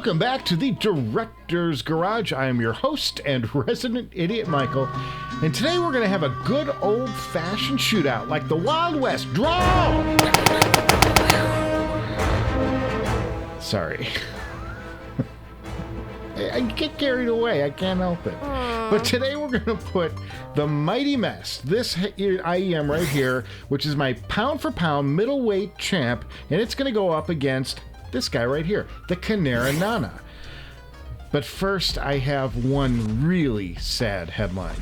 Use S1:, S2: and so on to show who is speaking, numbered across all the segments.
S1: Welcome back to the Director's Garage. I am your host and resident idiot, Michael. And today we're going to have a good old-fashioned shootout like the Wild West. Draw! Sorry. I get carried away. I can't help it. But today we're going to put the mighty Mest, this IEM right here, which is my pound-for-pound middleweight champ, and it's going to go up against this guy right here, the Kinera Nanna. But first, I have one really sad headline.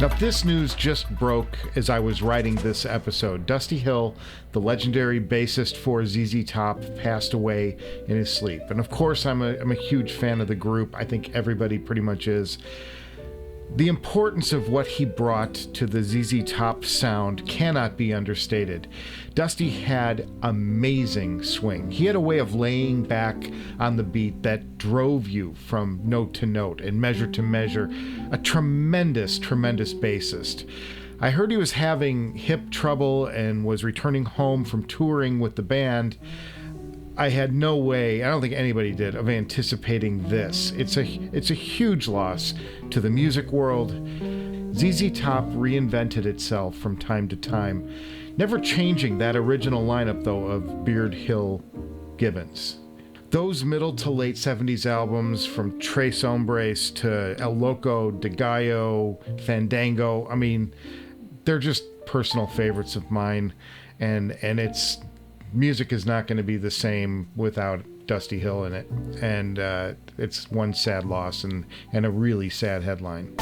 S1: Now, this news just broke as I was writing this episode. Dusty Hill, the legendary bassist for ZZ Top, passed away in his sleep. And of course, I'm a huge fan of the group. I think everybody pretty much is. The importance of what he brought to the ZZ Top sound cannot be understated. Dusty had amazing swing. He had a way of laying back on the beat that drove you from note to note and measure to measure. A tremendous, tremendous bassist. I heard he was having hip trouble and was returning home from touring with the band. I had no way, I don't think anybody did, of anticipating this. It's a huge loss to the music world. ZZ Top reinvented itself from time to time, never changing that original lineup, though, of Beard Hill Gibbons. Those middle to late 70s albums, from Tres Hombres to El Loco, De Gallo, Fandango, I mean, they're just personal favorites of mine, and it's... music is not going to be the same without Dusty Hill in it, and it's one sad loss and a really sad headline.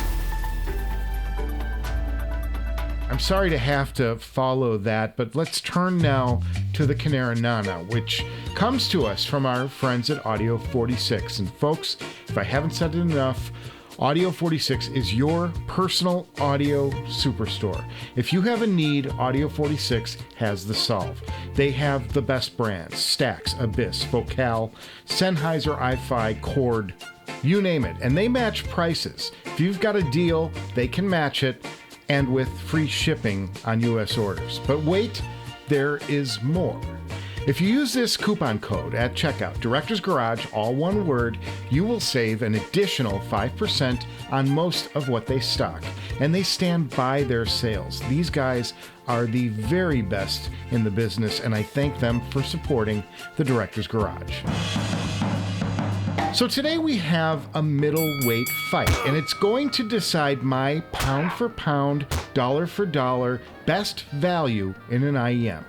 S1: I'm sorry to have to follow that, but let's turn now to the Kinera Nanna, which comes to us from our friends at Audio 46. And folks, if I haven't said it enough, Audio 46 is your personal audio superstore. If you have a need, Audio 46 has the solve. They have the best brands: Stax, Abyss, Vocal, Sennheiser, iFi, Chord, you name it. And they match prices. If you've got a deal, they can match it, and with free shipping on US orders. But wait, there is more. If you use this coupon code at checkout, Director's Garage, all one word, you will save an additional 5% on most of what they stock. And they stand by their sales. These guys are the very best in the business, and I thank them for supporting the Director's Garage. So today we have a middleweight fight, and it's going to decide my pound for pound, dollar for dollar, best value in an IEM.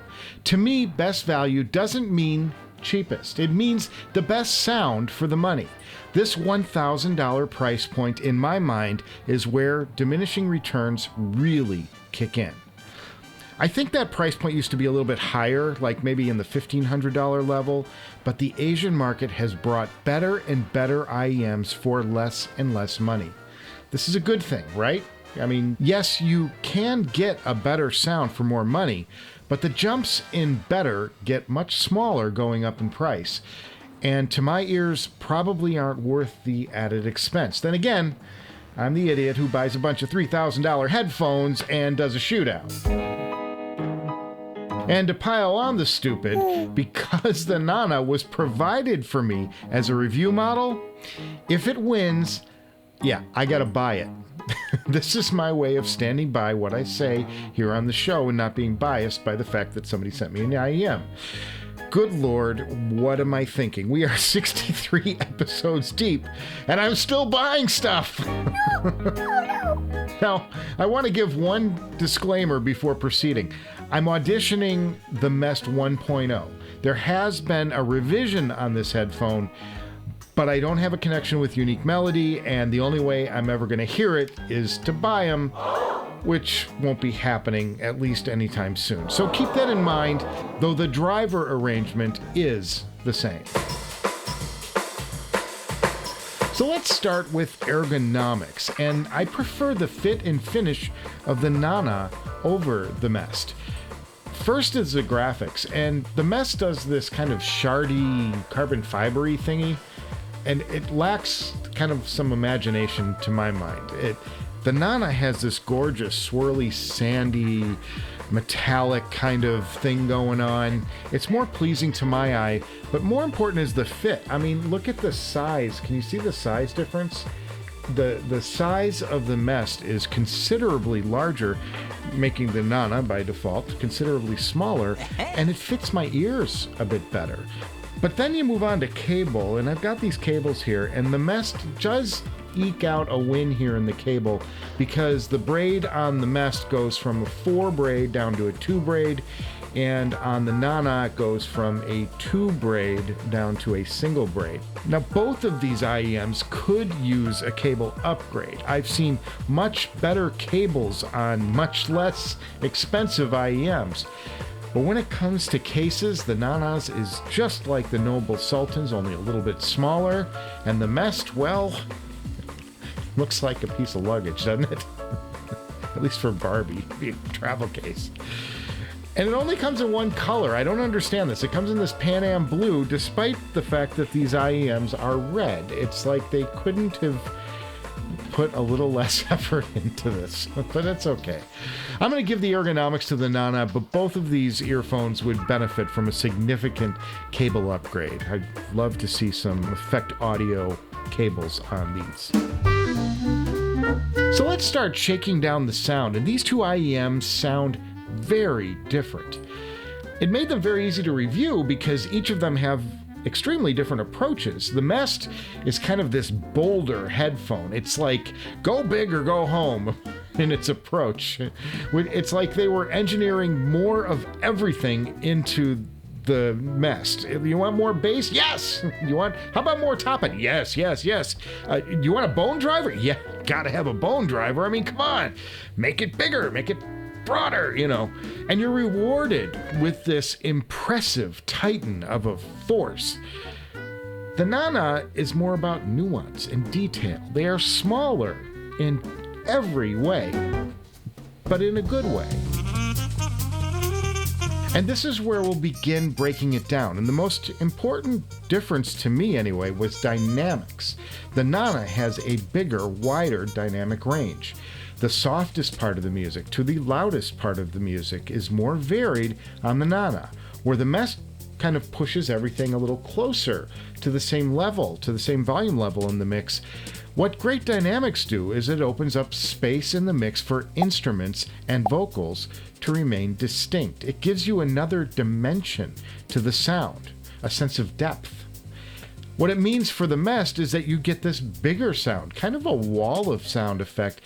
S1: To me, best value doesn't mean cheapest. It means the best sound for the money. This $1,000 price point, in my mind, is where diminishing returns really kick in. I think that price point used to be a little bit higher, like maybe in the $1,500 level, but the Asian market has brought better and better IEMs for less and less money. This is a good thing, right? I mean, yes, you can get a better sound for more money, but the jumps in better get much smaller going up in price, and to my ears probably aren't worth the added expense. Then again, I'm the idiot who buys a bunch of $3,000 headphones and does a shootout. And to pile on the stupid, because the Nanna was provided for me as a review model, if it wins, yeah, I gotta buy it. This is my way of standing by what I say here on the show and not being biased by the fact that somebody sent me an IEM. Good Lord, what am I thinking? We are 63 episodes deep, and I'm still buying stuff. Now, I want to give one disclaimer before proceeding. I'm auditioning the Mest 1.0. There has been a revision on this headphone, but I don't have a connection with Unique Melody, and the only way I'm ever going to hear it is to buy them, which won't be happening at least anytime soon. So keep that in mind, though the driver arrangement is the same. So let's start with ergonomics, and I prefer the fit and finish of the Nanna over the Mest. First is the graphics, and the Mest does this kind of shardy, carbon fibery thingy, and it lacks kind of some imagination to my mind. The Nanna has this gorgeous, swirly, sandy, metallic kind of thing going on. It's more pleasing to my eye, but more important is the fit. I mean, look at the size. Can you see the size difference? The size of the Mest is considerably larger, making the Nanna by default considerably smaller, and it fits my ears a bit better. But then you move on to cable, and I've got these cables here, and the Mest does eke out a win here in the cable because the braid on the Mest goes from a 4 braid down to a 2 braid, and on the Nanna it goes from a 2 braid down to a single braid. Now both of these IEMs could use a cable upgrade. I've seen much better cables on much less expensive IEMs. But when it comes to cases, the Nanna's is just like the Noble Sultan's, only a little bit smaller, and the Mest, well, looks like a piece of luggage, doesn't it? At least for Barbie, travel case. And it only comes in one color. I don't understand this. It comes in this Pan Am blue, despite the fact that these IEMs are red. It's like they couldn't have put a little less effort into this, but it's okay. I'm going to give the ergonomics to the Nanna, but both of these earphones would benefit from a significant cable upgrade. I'd love to see some effect audio cables on these. So let's start shaking down the sound, and these two IEMs sound very different. It made them very easy to review because each of them have extremely different approaches. The Mest is kind of this bolder headphone. It's like go big or go home in its approach. It's like they were engineering more of everything into the Mest. You want more bass? Yes. How about more top end? Yes. You want a bone driver? Yeah, gotta have a bone driver. I mean, come on, make it bigger, make it broader, and you're rewarded with this impressive titan of a force. The Nanna is more about nuance and detail. They are smaller in every way, but in a good way. And this is where we'll begin breaking it down. And the most important difference to me anyway was dynamics. The Nanna has a bigger, wider dynamic range. The softest part of the music to the loudest part of the music is more varied on the Nanna, where the Mest kind of pushes everything a little closer to the same level, to the same volume level in the mix. What great dynamics do is it opens up space in the mix for instruments and vocals to remain distinct. It gives you another dimension to the sound, a sense of depth. What it means for the Mest is that you get this bigger sound, kind of a wall of sound effect.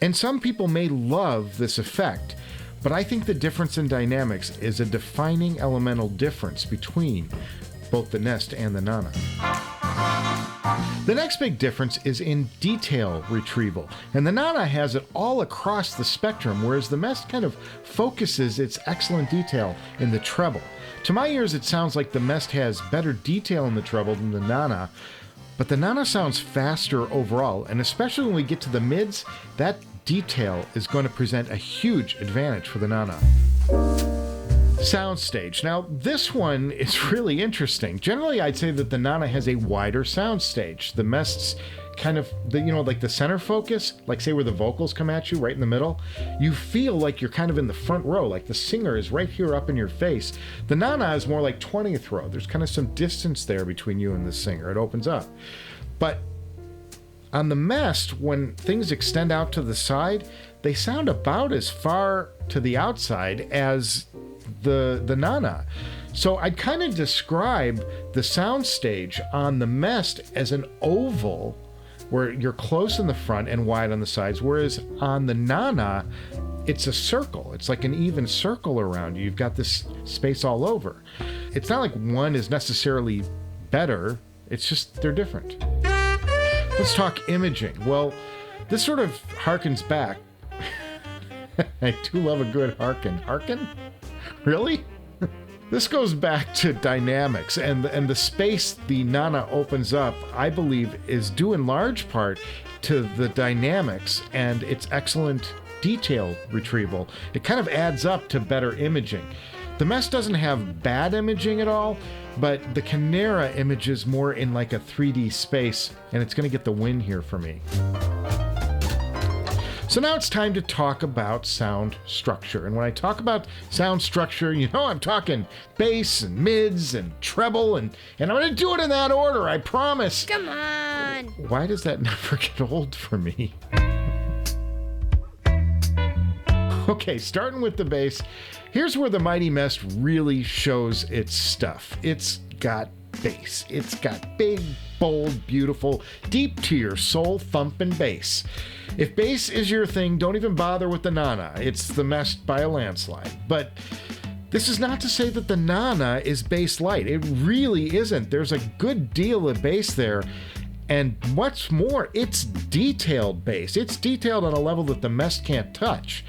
S1: And some people may love this effect, but I think the difference in dynamics is a defining elemental difference between both the Mest and the Nanna. The next big difference is in detail retrieval, and the Nanna has it all across the spectrum, whereas the Mest kind of focuses its excellent detail in the treble. To my ears, it sounds like the Mest has better detail in the treble than the Nanna, but the Nanna sounds faster overall, and especially when we get to the mids, that detail is going to present a huge advantage for the Nanna. Soundstage. Now, this one is really interesting. Generally, I'd say that the Nanna has a wider soundstage. The Mest's kind of, like the center focus, like say where the vocals come at you, right in the middle, you feel like you're kind of in the front row, like the singer is right here up in your face. The Nanna is more like 20th row. There's kind of some distance there between you and the singer. It opens up. But on the Mest, when things extend out to the side, they sound about as far to the outside as the Nanna. So I'd kind of describe the soundstage on the Mest as an oval where you're close in the front and wide on the sides, whereas on the Nanna, it's a circle. It's like an even circle around you. You've got this space all over. It's not like one is necessarily better. It's just they're different. Let's talk imaging. Well, this sort of harkens back. I do love a good harken. Harken? Really? This goes back to dynamics, and the space the Nanna opens up, I believe, is due in large part to the dynamics and its excellent detail retrieval. It kind of adds up to better imaging. The Mest doesn't have bad imaging at all, but the Kinera images more in like a 3D space, and it's going to get the win here for me. So now it's time to talk about sound structure. And when I talk about sound structure, you know I'm talking bass and mids and treble, and I'm going to do it in that order, I promise.
S2: Come on!
S1: Why does that never get old for me? Okay, starting with the bass, here's where the mighty Mest really shows its stuff. It's got bass. It's got big, bold, beautiful, deep to your soul thumping bass. If bass is your thing, don't even bother with the Nanna. It's the Mest by a landslide. But this is not to say that the Nanna is bass light. It really isn't. There's a good deal of bass there. And what's more, it's detailed bass. It's detailed on a level that the Mest can't touch.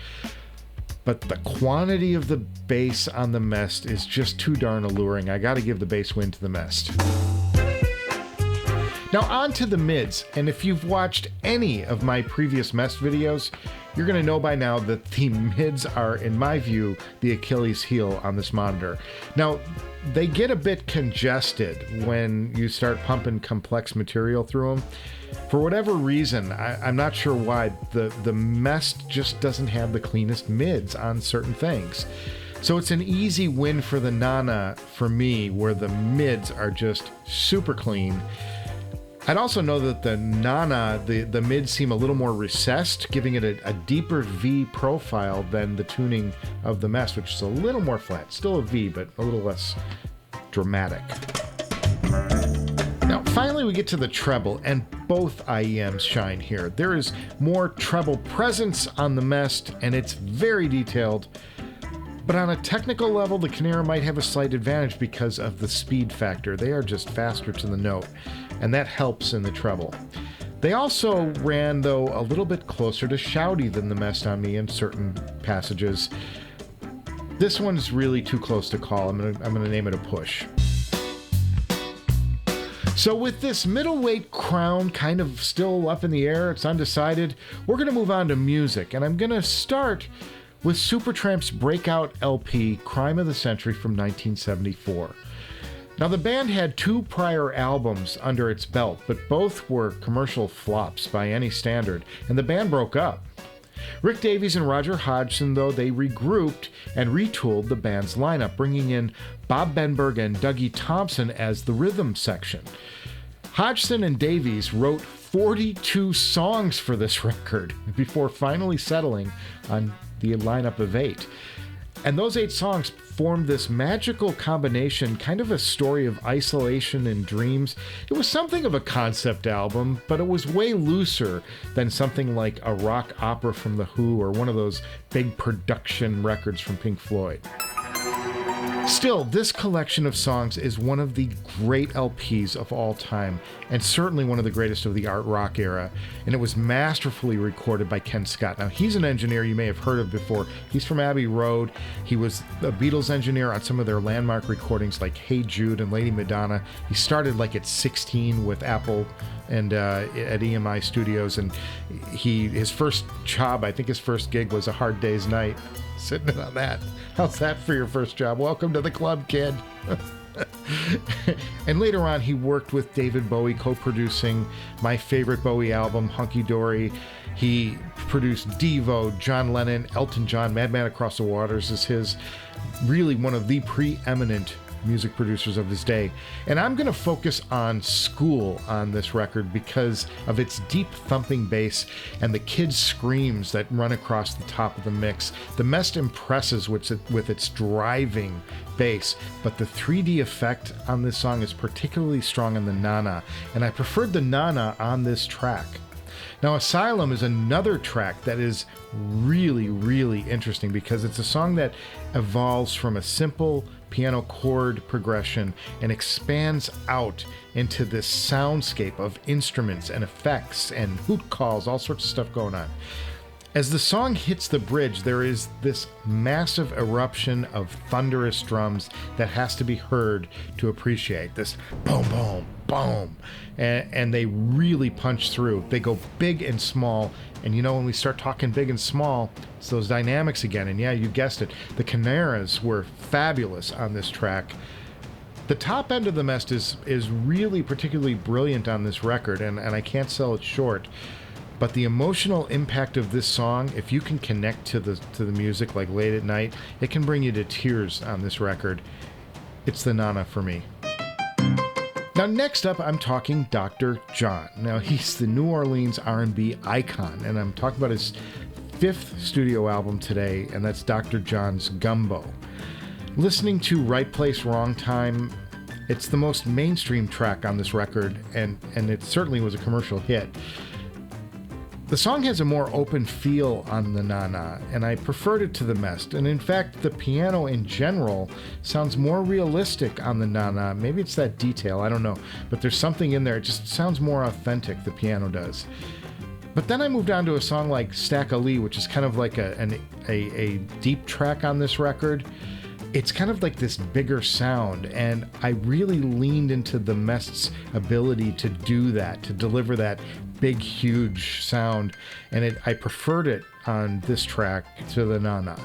S1: But the quantity of the bass on the Mest is just too darn alluring. I got to give the bass win to the Mest. Now on to the mids, and if you've watched any of my previous Mest videos, you're going to know by now that the mids are, in my view, the Achilles heel on this monitor. Now, they get a bit congested when you start pumping complex material through them. For whatever reason, I'm not sure why, the Mest just doesn't have the cleanest mids on certain things. So it's an easy win for the Nanna for me, where the mids are just super clean. I'd also know that the Nanna, the mids seem a little more recessed, giving it a deeper V profile than the tuning of the Mest, which is a little more flat. Still a V, but a little less dramatic. Now, finally, we get to the treble, and both IEMs shine here. There is more treble presence on the Mest, and it's very detailed. But on a technical level, the Kinera might have a slight advantage because of the speed factor. They are just faster to the note, and that helps in the treble. They also ran, though, a little bit closer to shouty than the Mest on me in certain passages. This one's really too close to call. I'm gonna name it a push. So with this middleweight crown kind of still up in the air, it's undecided, we're gonna move on to music, and I'm gonna start with Supertramp's breakout LP, Crime of the Century from 1974. Now, the band had two prior albums under its belt, but both were commercial flops by any standard, and the band broke up. Rick Davies and Roger Hodgson, though, they regrouped and retooled the band's lineup, bringing in Bob Benberg and Dougie Thompson as the rhythm section. Hodgson and Davies wrote 42 songs for this record before finally settling on the lineup of 8. And those 8 songs formed this magical combination, kind of a story of isolation and dreams. It was something of a concept album, but it was way looser than something like a rock opera from The Who or one of those big production records from Pink Floyd. Still, this collection of songs is one of the great LPs of all time, and certainly one of the greatest of the art rock era, and it was masterfully recorded by Ken Scott. Now, he's an engineer you may have heard of before. He's from Abbey Road. He was a Beatles engineer on some of their landmark recordings like Hey Jude and Lady Madonna. He started like at 16 with Apple and at EMI Studios, and his first job, I think his first gig was A Hard Day's Night. Sitting in on that. How's that for your first job? Welcome to the club, kid. And later on, he worked with David Bowie, co-producing my favorite Bowie album, Hunky Dory. He produced Devo, John Lennon, Elton John. Madman Across the Waters is his, really one of the preeminent music producers of his day. And I'm going to focus on School on this record because of its deep thumping bass and the kid's screams that run across the top of the mix. The Mest impresses with its driving bass, but the 3D effect on this song is particularly strong in the Nanna, and I preferred the Nanna on this track. Now, Asylum is another track that is really, really interesting because it's a song that evolves from a simple piano chord progression and expands out into this soundscape of instruments and effects and hoot calls, all sorts of stuff going on. As the song hits the bridge, there is this massive eruption of thunderous drums that has to be heard to appreciate this boom, boom, boom. And they really punch through. They go big and small. And you know, when we start talking big and small, it's those dynamics again. And yeah, you guessed it. The Kineras were fabulous on this track. The top end of the Mest is really particularly brilliant on this record, and I can't sell it short. But the emotional impact of this song, if you can connect to the music like late at night, it can bring you to tears on this record. It's the Nanna for me. Now next up, I'm talking Dr. John. Now he's the New Orleans R&B icon, and I'm talking about his 5th studio album today, and that's Dr. John's Gumbo. Listening to Right Place, Wrong Time, it's the most mainstream track on this record, and it certainly was a commercial hit. The song has a more open feel on the Nanna, and I preferred it to the Mest. And in fact, the piano in general sounds more realistic on the Nanna. Maybe it's that detail, I don't know. But there's something in there, it just sounds more authentic, the piano does. But then I moved on to a song like Stack of Lee, which is kind of like a deep track on this record. It's kind of like this bigger sound, and I really leaned into the Mest's ability to do that, to deliver that big, huge sound, and I preferred it on this track to the Nanna.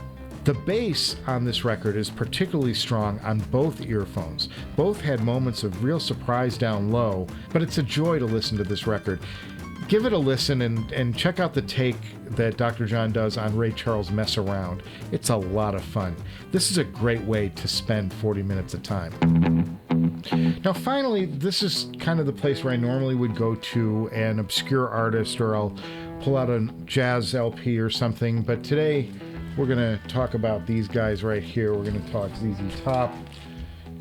S1: The bass on this record is particularly strong on both earphones. Both had moments of real surprise down low, but it's a joy to listen to this record. Give it a listen and check out the take that Dr. John does on Ray Charles' Mess Around. It's a lot of fun. This is a great way to spend 40 minutes of time. Now finally, this is kind of the place where I normally would go to an obscure artist, or I'll pull out a jazz LP or something, but today we're going to talk about these guys right here. We're going to talk ZZ Top,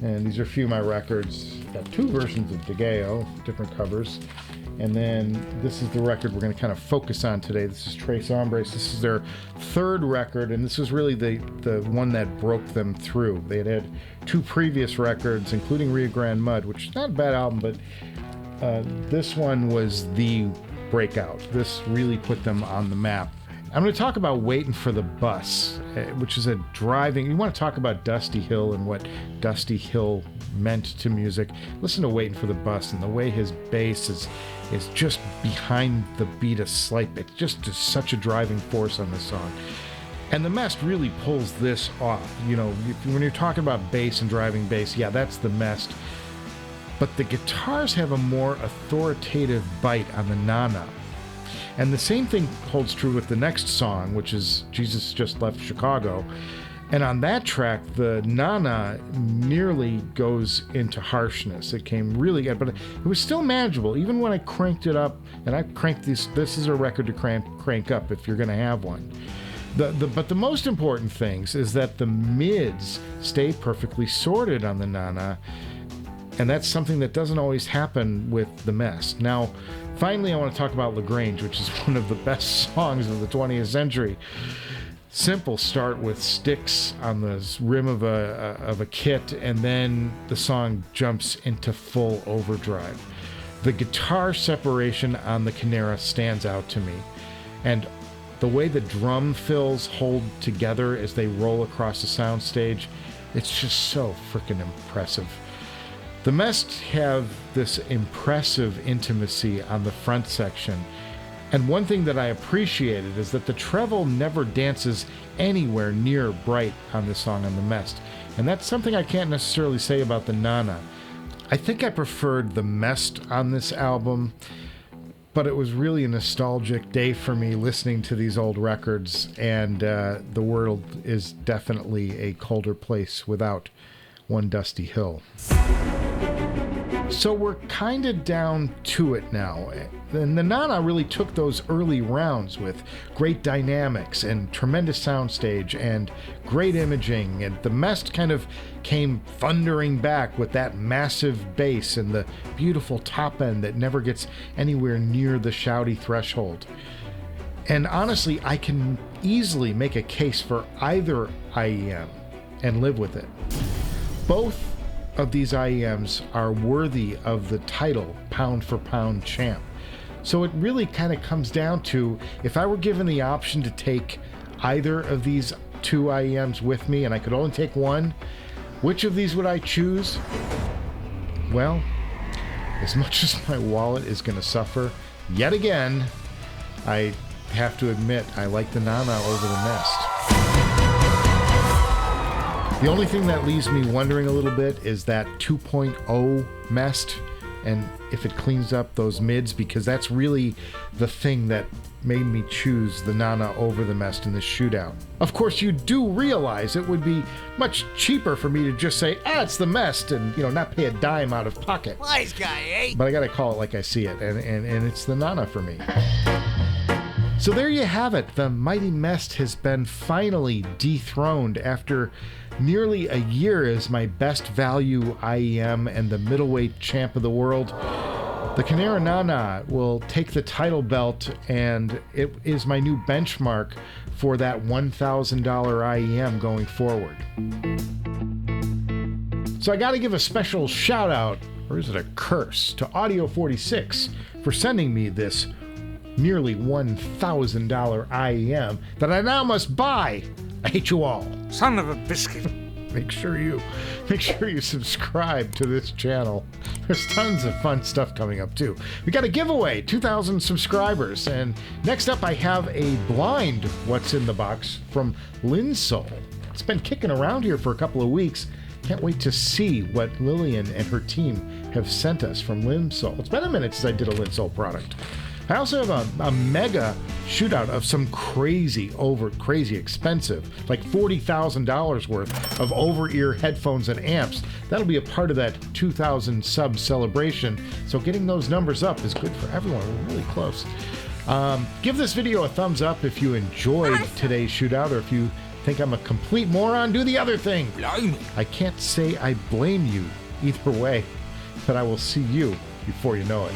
S1: and these are a few of my records. Got 2 versions of DeGeo, different covers. And then this is the record we're going to kind of focus on today. This is Tres Hombres. This is their 3rd record, and this was really the one that broke them through. They had 2 previous records, including Rio Grande Mud, which is not a bad album, but this one was the breakout. This really put them on the map. I'm going to talk about Waiting for the Bus, which is a driving... You want to talk about Dusty Hill and what Dusty Hill meant to music. Listen to Waiting for the Bus and the way his bass is just behind the beat a slight bit. Just is such a driving force on this song. And the Mest really pulls this off. You know, when you're talking about bass and driving bass, yeah, that's the Mest. But the guitars have a more authoritative bite on the Nanna. And the same thing holds true with the next song, which is Jesus Just Left Chicago. And on that track, the Nanna nearly goes into harshness. It came really good, but it was still manageable. Even when I cranked it up, and I cranked this is a record to crank up if you're going to have one. But the most important things is that the mids stay perfectly sorted on the Nanna, and that's something that doesn't always happen with the Mest. Now, finally, I want to talk about LaGrange, which is one of the best songs of the 20th century. Simple start with sticks on the rim of a kit, and then the song jumps into full overdrive. The guitar separation on the Kinera stands out to me, and the way the drum fills hold together as they roll across the soundstage, it's just so freaking impressive. The Mest have this impressive intimacy on the front section, and one thing that I appreciated is that the treble never dances anywhere near bright on this song on the Mest, and that's something I can't necessarily say about the Nanna. I think I preferred the Mest on this album, but it was really a nostalgic day for me listening to these old records, and the world is definitely a colder place without one Dusty Hill. So we're kind of down to it now. And the Nanna really took those early rounds with great dynamics and tremendous soundstage and great imaging, and the Mest kind of came thundering back with that massive bass and the beautiful top end that never gets anywhere near the shouty threshold. And honestly, I can easily make a case for either IEM and live with it. Both of these IEMs are worthy of the title pound for pound champ. So it really kind of comes down to, if I were given the option to take either of these 2 IEMs with me and I could only take one, which of these would I choose? Well, as much as my wallet is going to suffer yet again, I have to admit I like the Nanna over the Mest. The only thing that leaves me wondering a little bit is that 2.0 Mest, and if it cleans up those mids, because that's really the thing that made me choose the Nanna over the Mest in this shootout. Of course, you do realize it would be much cheaper for me to just say, it's the Mest, and not pay a dime out of pocket.
S2: Wise guy, eh?
S1: But I gotta call it like I see it, and it's the Nanna for me. So there you have it. The mighty Mest has been finally dethroned after nearly a year as my best value IEM and the middleweight champ of the world. The Kinera Nanna will take the title belt, and it is my new benchmark for that $1,000 IEM going forward. So I got to give a special shout out, or is it a curse, to Audio 46 for sending me this nearly $1,000 IEM that I now must buy. I hate you all.
S2: Son of a biscuit.
S1: Make sure you subscribe to this channel. There's tons of fun stuff coming up too. We got a giveaway, 2,000 subscribers, and next up I have a blind what's in the box from Linsole. It's been kicking around here for a couple of weeks. Can't wait to see what Lillian and her team have sent us from Linsole. It's been a minute since I did a Linsole product. I also have a mega shootout of some crazy expensive, like $40,000 worth of over-ear headphones and amps. That'll be a part of that 2,000 sub celebration. So getting those numbers up is good for everyone. We're really close. Give this video a thumbs up if you enjoyed today's shootout, or if you think I'm a complete moron, do the other thing.
S2: Blimey.
S1: I can't say I blame you either way, but I will see you before you know it.